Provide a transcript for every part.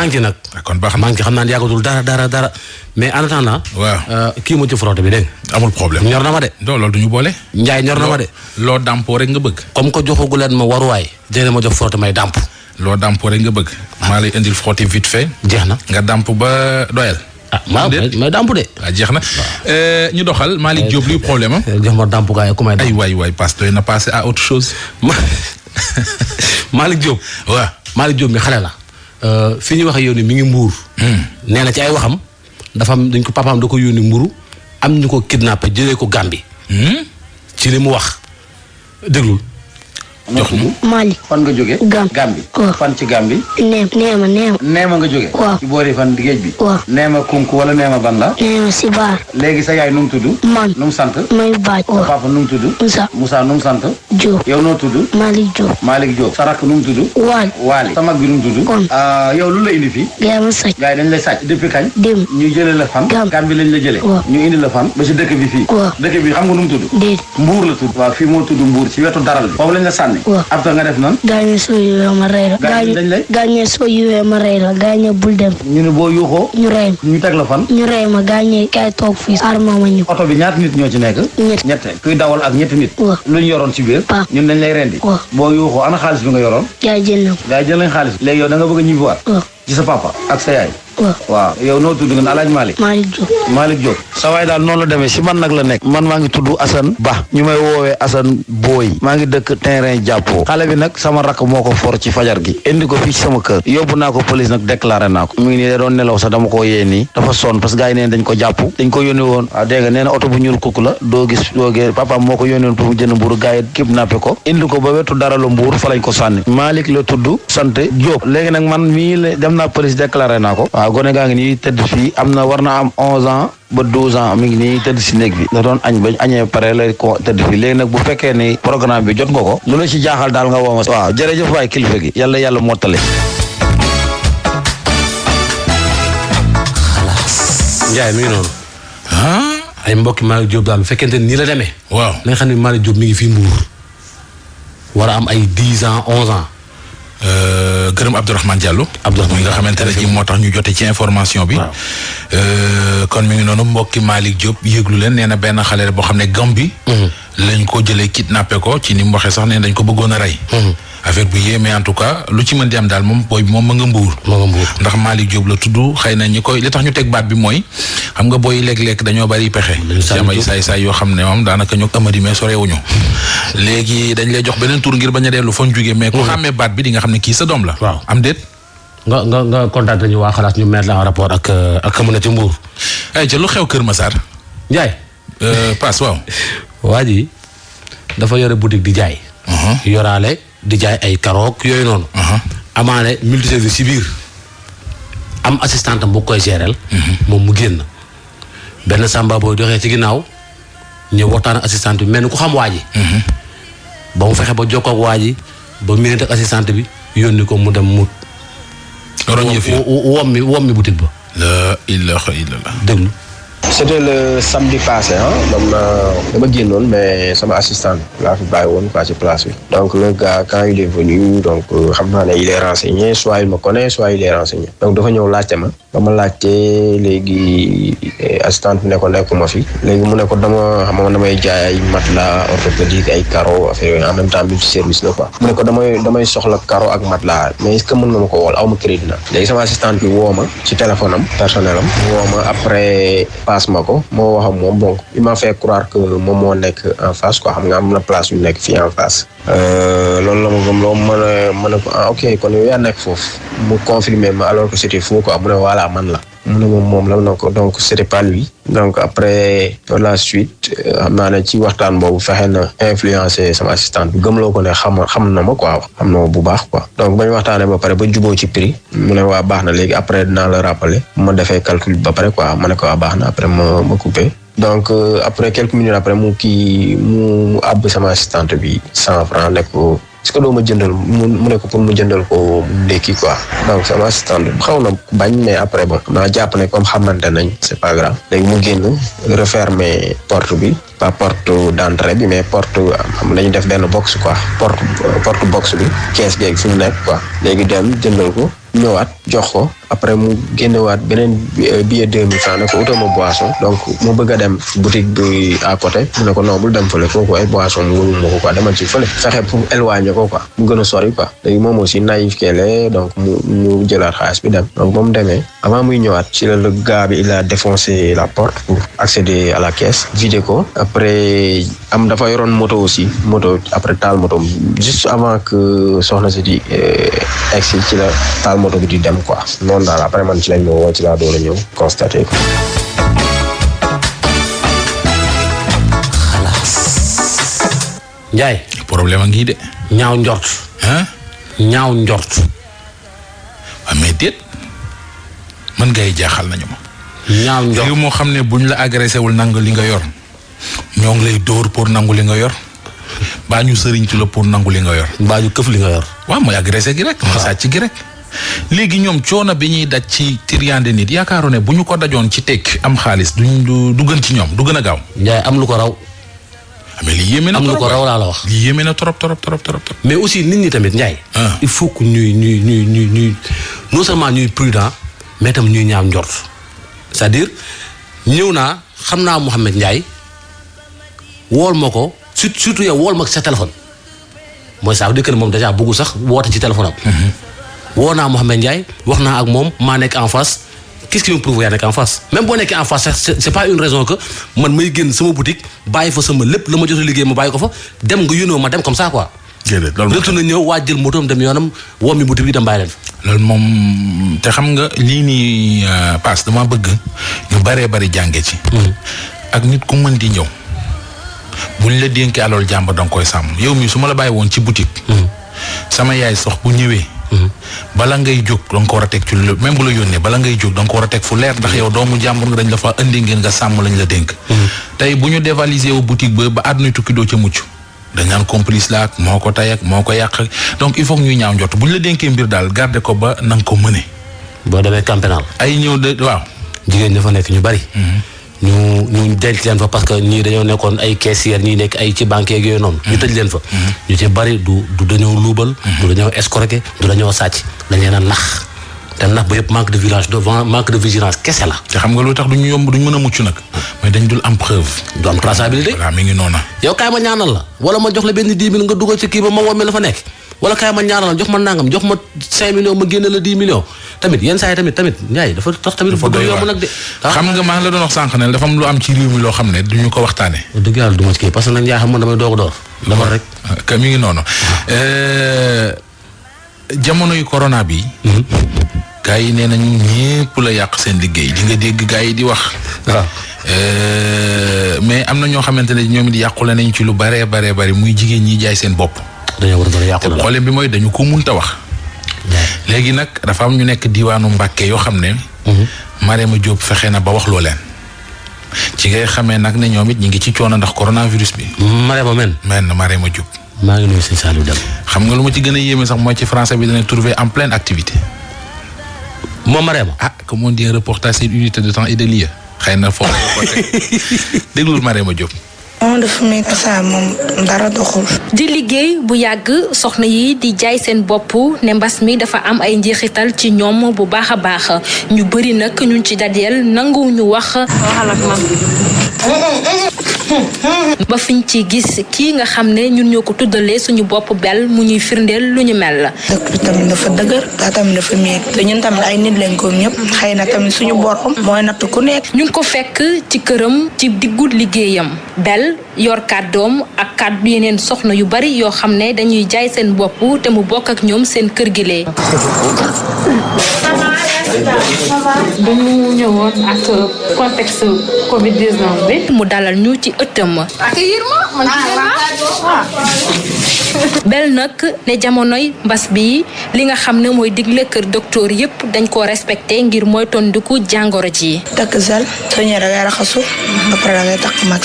maa ngi ci nag. kon baax na maa ngi ci xam naa ne yàggatul dara mais en attendant. waaw kii mu ci frotté bi dégg nga. amul problème ñor na ma de. non loolu du ñu boole. Njaay ñor na ma de. loo dàmpoo rek nga bëgg. comme que joxagu leen ma waruwaay. dina ma jox frotté may dàmp. loo dàmpoo rek nga bëgg. maa lay indil frotté vite fait. jeex na nga dàmp ba doyal. waaw may dàmp de. waaw jeex na ñu doxal Malick Diop luy problème am. jox ma dàmp gaay ku may dàmp. ay waay passe doy na passer à autre chose. Malick Diop. waaw Malick Diop mi xale la. fi ñuy wax yow ni mi ngi mbuur. nee na ci ay waxam dafa am dañ ko papaam da ko yónni mburu am ñu ko kidnappé jëlee ko Gambie. ci li mu wax déglul. jox ñu Malick. fan nga jóge Gambie. fan ci Gambie. neema nga jóge. waaw ci boori fan géej bi. waaw neema kunku wala neema ban la. neema si baar. léegi sa yaay nu mu tudd. man nu mu sant. may baaj. sa waaw papa nu mu tudd. Moussa nu mu sant. Diop. yow noo tudd. Malick Diop. sa rakk nu mu tudd. Waali. sa mag bi nu mu tudd. kon yow lu la indi fii. gaa ma sàcc. gars yi dañ lay sàcc depuis kañ. dem ñu jëlee la fan. Gambie lañ la jëlee. waaw ñu indi la fan ba si dëkk bi fii. waaw dëkk bi xam nga nu mu tudd. déet. Mbuur la tudd. waaw fii moo tudd Mbuur ci wetu daral bi. foofu lañ la sànni. waaw ab nga def nan. gaañe soo yuwee ma rey la. gaañe soo yuwee ma rey la gaañe bul dem. ñu ne boo yuuxoo. ñu rey ma. ñu teg la fan. ñu rey ma gaañe kay toog fii. arma ma ñu. oto bi ñaata nit ñoo ci nekk. ñett kuy dawal ak ñetti nit. waaw lu ñu yoroon ci biir. ñun dañ lay rendi. waaw boo yuuxoo ana xaalis bi nga yoroon. yaa jël na ko. gaa yi jël nañ xaalis bi. léegi yow da nga bëgg a ñibbiwaat. waaw ci sa papa ak sa yaay. waaw yow noo tudd nga ne Alaaji Malick. Malick Diop. sa waay daal noonu la demee si man nag la nekk. man maa ngi tudd Assane Ba. ñu may woowee Assane Boy. maa ngi dëkk terrain jàppoo. xale bi nag sama rakk moo ko for ci fajar gi. indi ko fii ci sama kër. yóbbu naa ko police nag déclaré naa ko. mu ngi nii da doon nelaw sax dama koo yee nii. dafa sonn parce que gars yi neen dañ ko jàpp. dañ ko yónni woon. waaw dégg nga nee na oto bu ñuul kukk la. doo gis papa moo ko yónni woon pour mu jënd mbuuru gars yi kidnappé ko. indi ko ba wetu dara la mbuur fa lañ ko sànni. Malick la tudd sant Diop. léegi nag man mii dem naa police déclaré naa ko. waaw gone gaa ngi nii tëdd fii war na am 11 ans ba 12 ans mi ngi nii tëdd si néeg bi da doon añ bañ añee pare la ko tëdd fii léegi nag bu fekkee ni programme bi jot nga ko lu la ci jaaxal daal nga woo ma. waaw jërëjëf waay kilifa gi yàlla mottale. xalaas. Ndiaye mi ngi noonu. ay mbokki Malick Diop daal bu fekkente nii la demee. waaw na nga xam ne Malick Diop mi ngi fii Mbour. war a am ay 10 ans 11 ans. gërëm Abdourahmane Diallo. mi nga xamante ne ji moo tax ñu jote ci information bi. kon mi ngi noonu mbokki Malick Diop yëglu leen nee na benn xale boo xam ne Gambie. lañ ko jëlee kidnappé ko ci ni mu waxee sax ne dañ ko bëggoon a rey. affaire bu yéeme en tout cas lu ci mën di am daal moom booy bi moom ma nga Mbuur. ndax Malick Diop la tudd xëy na ñi koy li tax ñu teg baat bi mooy xam nga booy léeg-léeg dañoo bari pexe. ci am ay saay-saay yoo xam ne moom daanaka ñu amadi mais sorewuñu léegi dañ lay jox beneen tur ngir bañ a dellu fa ñu jógee mais ku xàmmee baat bi di nga xam ne kii sa doom la. waaw am déet. nga contacté ñu waa xalaas ñu mettre la en rapport ak mu ne ci Mbuur. ay ca lu xew Kër Massar. Ndiaye. passe waaw. waa ji dafa yore boutique di jaay. yoraale di jaay ay karoog yooyu noonu. amaale multiservice ci biir am assistante bu koy gérer. moom mu génn benn samba booy doxee ci ginnaaw ñëw waxtaan ak assistante bi mel ni ku xam waa ji. ba mu fexe ba jokkoo ak waa ji ba minute ak assistante bi yónni ko mu dem mu. wom mi boutique ba. la ilaha illallah. déglu. c'était le samedi passé dama génnoon mais sama assistant laa fi bàyyi woon quoi ci place bi donc le gars quand il est venu donc xam naa ne il est renseigné soit il me connaît soit il est renseigné donc dafa ñëw laajte ma ba ma laajtee léegi assistant bi ne ko nekkuma fi léegi mu ne ko damay jaay ay matelas orthopédique ay carreaux affaire yooyu en même temps multi service la quoi mu ne ko damay soxla carreau ak matelas mais est-ce que mën nga ma ko wool aw ma crédit na léegi sama assistant bi woo ma ci téléphone am personnel am woo ma après ma ko moo wax ak moom donc il m'a fait croire que moom moo nekk en face quoi xam nga am na place yu nekk fii en face loolu la ma gëm loo mën a ko ok kon yow yaa nekk foofu mu confirmer ma alors que c'était faux quoi mu ne voilà man la mu ne moom la na ko donc c'était pas lui donc après par la suite xam naa ne ci waxtaan boobu fexe na influencer sama assistante bi gëmloo ko ne xam na ma quoi xam na ma bu baax quoi donc bañ waxtaanee ba pare ba juboo ci prix mu ne waa baax na léegi après dinaa la rappeler ma defee calcul ba pare quoi ma ne ko waa baax na après ma coupé donc après quelques minutes après mu àbb sama assistante bi 100 francs ne ko est-ce que doo ma jëndal mu ne ko pour mu jëndal ko ndekki quoi donc sama assistante xaw na bañ mais après bon naa jàpp ne comme xamante nañ c'est pas grave léegi mu génn refermer porte bi pas porte d'entrée bi mais porte xam lañu def benn box quoi porte box bi kees geeg fi mu nekk quoi léegi dem jëndal ko ñëwaat jox ko après mu génnewaat beneen billet 2000 francs ne ko utal ma boisson donc mu bëgg a dem boutique bi à côté mu ne ko non bul dem fële kooku ay boisson mu wóolu ma ko quoi demal ci fële fexe pour éloigner ko quoi mu gën a sori quoi léegi moom aussi naïf kele donc mu jëlaat xaalis bi dem donc ba mu demee avant muy ñëwaat ci la le gars bi il a défoncé la porte pour accéder à la caisse vider ko après dafa yoroon moto aussi moto après taal moto juste avant que soxna si di egsi ci la taal moto bi di dem quoi noonu daal après man ci lañ ma woo ci laa doon a ñëw constaté ko. Ndiaye. problème a ngi de. ñaaw njort. ñaaw njort. waaw mais déet man ngay jaaxal nañu ma. ñaaw njort léegi moo xam ne buñ la agressé wul nangu li nga yor ñoo ngi lay dóor pour nangu li nga yor baa ñu sëriñ ci la pour nangu li nga yor. baa ñu këf li nga yor. waaw mooy agressé gi rek. mooy sàcc gi rek. léegi ñoom coono bi ñuy daj ci triande nit yaakaaru ne bu ñu ko dajoon ci tekki am xaalis du gën ci ñoom du gën a gaaw. Ndiaye am lu ko raw. mais li yéeme na am lu ko raw laa la wax. li yéeme na trop. mais aussi nit ñi tamit Ndiaye. il faut que ñuy non seulement ñuy prudent mais tam ñuy ñaaw njort c'est-à-dire ñëw naa xam naa Mouhamed Ndiaye wool ma ko surtout yow wool ma sa téléphone mooy ça veut dire que moom déjà bëggu sax woote ci téléphone am. woo naa Mouhamed Ndiaye wax naa ak moom maa nekk en face qu'est-ce qui me prouve yaa nekk en face même boo nekkee en face c'est pas une raison que man may génn sama boutique bàyyi fa sama lépp la ma jot a liggéey ma bàyyi ko fa dem nga yónnoo ma dem comme ça quoi. déedéet loolu retourné ñëw waa jël motoom dem yoonam woo mi boutique bi dem bàyyi leen fa. loolu moom te xam nga lii nii passe dama bëgg ñu bari jànge ci. ak nit ku mën di ñëw buñ la dénkee alal jàmbur danga koy sàmm yow mi su ma la bàyyi woon ci boutique. sama yaay sox bu ñëwee. bala ngay jóg danga ko war a teg ci même bu la yónnee bala ngay jóg danga ko war a teg fu leer ndax yow doomu jàmbur nga dañ la fa indi ngeen nga sàmm lañ la dénk. tey bu ñu dévaliser wu boutique ba àdduna tukki doo ca mucc. dañ naan complice la ak moo ko tay ak moo ko yàq donc il faut que ñuy ñaaw njott bu ñu la dénkee mbir daal garder ko ba na nga ko mëne. boo demee camp pénal ay ñëw de waaw. jigéen ña fa nekk ñu bari. ñu denc leen fa parce que ñii dañoo nekkoon ay caissière ñii nekk ay ci banque yeeg yooyu noonu. ñu tëj leen fa. ñu ci bari du dañoo luubal. du dañoo escroquer du dañoo sàcc dañ leen a nax te nax ba yëpp manque de vigilance kese la. te xam nga lu tax duñu yomb duñ mën a mucc nag. mais dañ dul am preuve. du am traçabilité. voilà mi ngi noonu. yow kaay ma ñaanal la wala ma jox la benn 10 000 nga dugal ci kii ba ma wommee la fa nekk wala kaay ma ñaanal la jox ma nangam jox ma 5 millions ma génne la 10 millions tamit yenn saa yi tamit Ndiaye dafa tax tamit. dafa doy yomb nag de. xam nga maa ngi la doon wax sànq ne dafa am lu am ci réew mi loo xam ne duñu ko waxtaane. dëgg yàlla du ma ci kii parce que nag Ndiaye xam nga damay doog a door. dama rek. que mi ngi noonu. jamono yu corona bi. gaa yi nee nañu ñépp la yàq seen liggéey di nga dégg gaa yi di wax. waaw. mais am na ñoo xamante ne ñoom it yàqule nañ ci lu baree bari muy jigéen ñi jaay seen bopp. dañoo war a doon yàqule. problème bi mooy dañu ko munta wax. léegi nag dafa am ñu nekk diwaanu Mbàkke yoo xam ne. Marème Diop fexe na ba wax loo leen. ci ngay xamee nag ne ñoom it ñu ngi ci coono ndax coronavirus bi. Marème Diop. maa ngi nuyu sëñ Saliou Deme. xam nga lu ma ci gën a yéeme sax mooy ci français bi dana trouver en pleine activité. moom Marème. comme on dit un reportage c'est une unité de temps et de lieu xëy na foofu déglul Marème Diop. moom dafa nekk saa moom dara doxul. di liggéey bu yàgg soxna yi di jaay seen bopp ne mbas mi dafa am ay njeexital ci ñoom bu baax a baax ñu bëri nag ñun ci dajeel nanguwuñu wax. waxal ak man. ba fiñ ci gis kii nga xam ne ñun ñoo ko tuddalee suñu bopp bel mu ñuy firndeel lu ñu mel la. dëkk bi tamit dafa dëgër daa tamit dafa métti te ñun tamit ay nit lañ ko ñëpp xëy na tamit suñu borom mooy natt ku nekk. ñu ngi ko fekk ci këram ci diggu liggéeyam bel yor kàddoom ak kàddu yeneen soxna yu bari yoo xam ne dañuy jaay seen bopp te mu bokk ak ñoom seen kër gi lee. dañu ñëwoon ak contexte Covid-19 bi. mu dalal ñu ci ëttam. bel nag ne jamonoy mbas bi li nga xam ne mooy digle kër docteur yépp dañ koo respecté ngir mooy tondiku jàngoro ji. takk sel soo ñëwee da ngay raxasu après da ngay takk max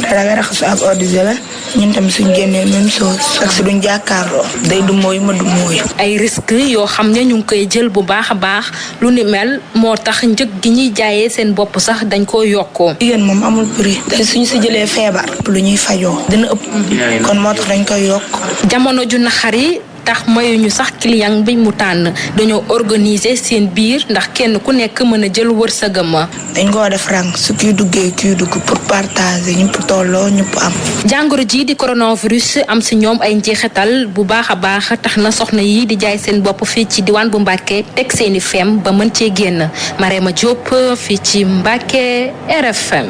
da ngay raxasu ak eau de javel ñun tamit suñ génnee même chose ak si duñ jàkkaarloo day du mooy ma du mooy. ay risques yoo xam ne ñu ngi koy jël bu baax a baax lu ni mel moo tax njëg gi ñuy jaayee seen bopp sax dañ koo yokkoo. jigéen moom amul prix te suñu si jëlee feebar lu ñuy fajoo dina ëpp kon moo tax dañ koy yokk. jamono ju naxari tax mayuñu sax client bi mu tànn dañoo organiser seen biir ndax kenn ku nekk mën a jël wërsëgam. dañ koo def rang su kii duggee kii dugg pour partager ñëpp tolloo ñëpp am. jàngoro ji di coronavirus am si ñoom ay njeexital bu baax a baax tax na soxna yi di jaay seen bopp fii ci diwaan bu Mbàkke teg seeni fem ba mën cee génn Marema Diop fii ci Mbàkke RFM.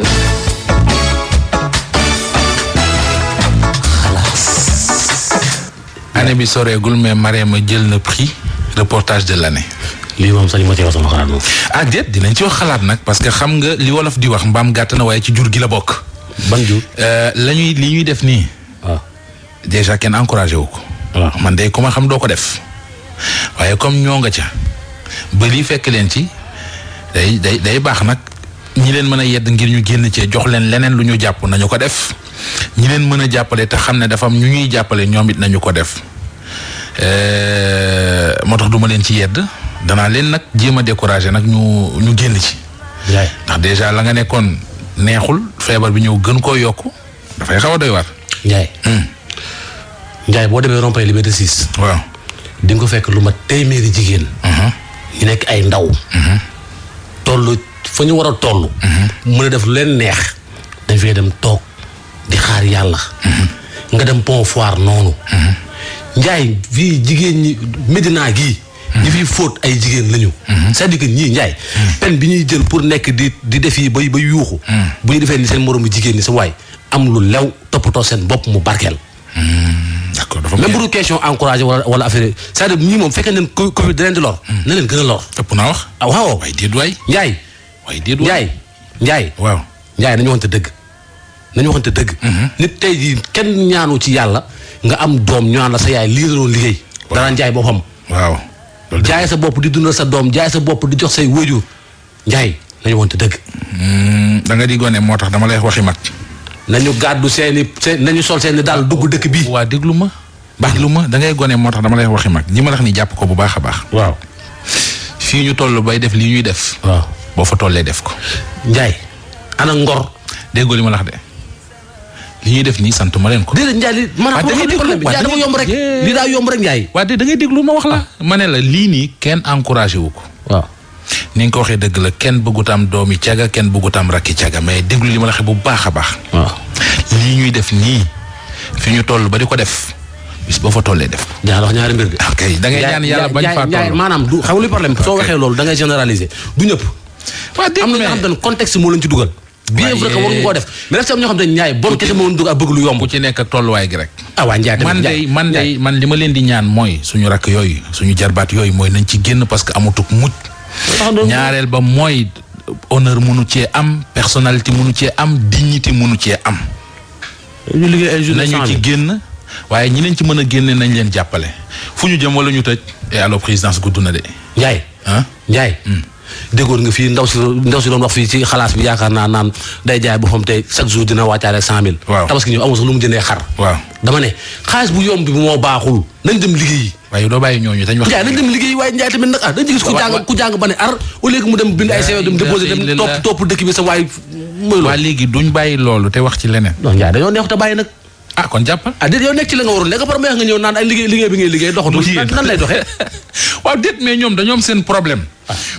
année bi soreegul mais Marema jël na prix reportage de l'année. lii moom sax ma ci wax sama xalaat moom. ah déet dinañ ci wax xalaat nag parce que xam nga li wolof di wax mbaam gàtt na waaye ci jur gi la bokk. ban jur. li ñuy def nii. waaw déjà kenn encouragé wu ko. waaw man de ku ma xam doo ko def. waaye comme ñoo nga ca ba lii fekk leen ci day baax nag ñi leen mën a yedd ngir ñu génn cee jox leen leneen lu ñu jàpp nañu ko def ñi leen mën a jàppale te xam ne dafa am ñu ñuy jàppale ñoom it nañu ko def moo tax duma leen ci yedd danaa leen nag jéem a décourager nag ñu génn ci. ndax déjà la nga nekkoon neexul feebar bi ñëw gën koo yokku dafay xaw a doy waar. Ndiaye boo demee rond-point Liberté 6. waaw di nga ko fekk lu ma téeméeri jigéen. ñu nekk ay ndaw. toll fa ñu war a toll. mën a def lu leen neex. dañ fay dem toog di xaar yàlla. nga dem Pont Foire noonu. Ndiaye fii jigéen ñi Médina gii. ñi fiy fóot ay jigéen lañu. c'est-à-dire que ñii Ndiaye. peine bi ñuy jël pour nekk di def yi ba yuuxu. bu ñu defee ni seen moroomu jigéen ñi sa waay am lu lew toppatoo seen bopp mu barkeel. d'accord dafa même bu dul question encouragé wala affaire c'est-à-dire ñii moom fekkee ne Covid da leen di lor. na leen gën a lor. ëpp naa wax. ah waaw waaye déet waay. Ndiaye. waaye déet waay Ndiaye. waaw Ndiaye nañu waxante dëgg. nit tey jii kenn ñaanu ci yàlla nga am doom ñu naan la sa yaay lii la doon liggéey. danaan jaay boppam. waaw. jaay sa bopp di dundal sa doom jaay sa bopp di jox say wëjur Ndiaye nañu waxante dëgg. da nga di gone moo tax dama lay waxi mag. nañu gàddu nañu sol seeni daal dugg dëkk bii. waa déglu ma. da ngay gone moo tax dama lay waxi mag ñi ma la wax ni jàpp ko bu baax a baax. waaw. fii ñu toll bay def lii ñuy def. waaw boo fa tollee def ko. Ndiaye ana ngor. déggoo li ma la wax de li ñuy def nii sant ma leen ko. déedéet Ndiaye li maanaam dafa yomb rek. li daa yomb rek Ndiaye. waa de da ngay déglu ma wax la. ma ne la lii nii kenn encouragé wu ko. waaw. ni nga ko waxee dëgg la kenn bëggut am doomi caga kenn bëggut am rakki caga mais déglu li ma la waxee bu baax a baax. waaw lii ñuy def nii fi ñu toll ba di ko def bis boo fa tollee def ko. jaa wax ñaari mbir de. ok da ngay ñaan yàlla bañ faa toll. maanaam du xam nga luy problème soo waxee loolu da ngay généraliser du ñëpp. waa dégg am na ñoo xam ne contexte moo leen ci dugal. bien vrai que waruñu koo def mais rek am ñoo xam ne Ndiaye bon kese moo leen dugal ak bëgg lu yomb. ku ci nekk ak tolluwaay gi rek. ah waa Ndiaye tamit man li ma leen di ñaan mooy suñu rakk yooyu suñu jarbaat yooyu mooy nañ ci génn parce que amatuk mucc. ñaareel ba mooy honneur mënu cee am personnalité mënu cee am dignité mënu cee am. ñu liggéey ay journée nañu ci génn waaye ñi leen ci mën a génne nañ leen jàppale fu ñu jëm wala ñu tëj et alors présidence gudd na de. Ndiaye. Ndiaye. déggoon nga fii ndaw si doon wax fii ci xalaas bi yaakaar naa naan day jaay boppam tey chaque jour dina wàccaale 100,000. waaw tabaski ñëw amul sax lu mu jëndee xar. waaw dama ne xaalis bu yomb bi moo baaxul nañ dem liggéeyi. waaye doo bàyyi ñooñu dañ wax. Ndiaye nañ dem liggéeyi waaye Ndiaye tamit nag dañ ci gis ku jàng ba ne ar au lieu que mu dem bind ay CV dem déposé dem topp dëkk bi sa waay mooy loolu. waa léegi duñ bàyyi loolu te wax ci leneen. non Ndiaye dañoo neex te bàyyi nag. ah kon jàppal. déet yow nekk ci la nga waroon léegi par nga ñëw naan ay liggéey bi ngay liggéey doxatul nan lay doxee. waaw déet mais ñoom dañoo am seen problème.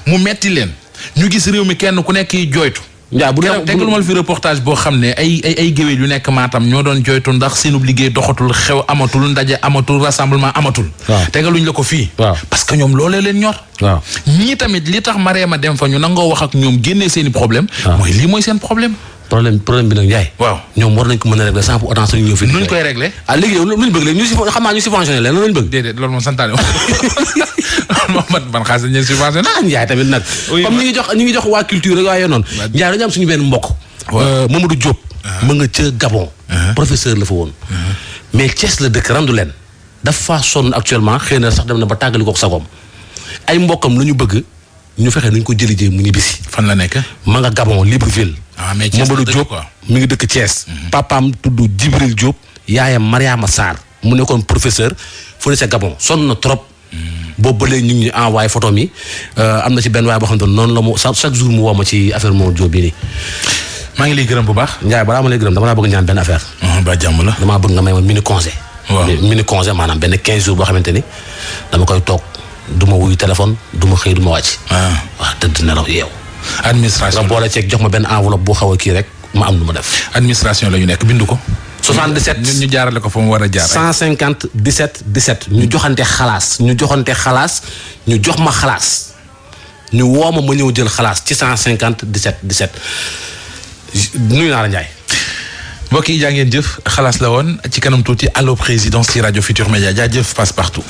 mu metti leen ñu gis réew mi kenn ku nekk yi jooytu. Ndiaye bu tegalu ma fi reportage boo xam ne ay géwél yu nekk Matam ñoo doon jooytu ndax seenub liggéey doxatul xew amatul ndaje amatul rassemblement amatul. tegaluñ la ko fii. parce que ñoom loolee leen ñor. waaw ñii tamit li tax Marema dem fa ñu nangoo wax ak ñoom génnee seeni problème. mooy lii mooy seen problème. problème bi nag Ndiaye. waaw ñoom war nañ ko mën a régler sans pour autant suñu ñëw fi. nuñ koy régler. léegi yow luñ bëgg léegi ñu subventionné leen luñ bëgg. déedéet loolu moom santaane man xaalis dañ leen subventionné. Ndiaye tamit nag. comme ñu ngi jox waa culture rek waaye noonu. Ndiaye dañu am suñu benn mbokk. Mamadou Diop. ma nga ca Gabon. professeur la fa woon. mais Thiès la dëkk randu leen. dafa sonn actuellement xëy na sax dem na ba tàggali ko sagoom ay mbokkam la ñu bëgg ñu fexe nañ ko jëli jee mu ñibbisi. fan la nekk. ma nga Gabon Libreville. mais Thiès Mamadou Diop mi ngi dëkk Thiès. papaam tudd Djibril Diop. yaayam Mariama Sarr mu nekkoon professeur fële ca Gabon sonn na trop. boobu ba léegi ñu ngi envoyé photo mi am na ci benn waay boo xam ne noonu la mu chaque jour mu woo ma ci affaire Mamadou Diop bii nii. maa ngi lay gërëm bu baax. Ndiaye balaa ma lay gërëm dama laa bëgg ñaan benn affaire. ba jàmm la. damaa bëgg nga may ma mini conseil. waaw mini congé maanaam benn 15 jours boo xamante ni dama koy toog du ma wuyu téléphone du ma xëy du ma wàcc. waaw tëdd nelaw yeew. administration nga boole ceeg jox ma benn enveloppe bu xaw a kii rek ma am lu ma def. administration la ñu nekk bindu ko. 77 ñu jaarale ko fa mu war a jaar. 150 17 17 ñu joxante xalaas ñu jox ma xalaas ñu woo ma ñëw jël xalaas ci 150 17 17 nuyu naa la Ndiaye. mbokk yi jaa ngeen jëf xalaas la woon ci kanam tuuti allo présidence ci rajo Futur Média jaajëf passe partout.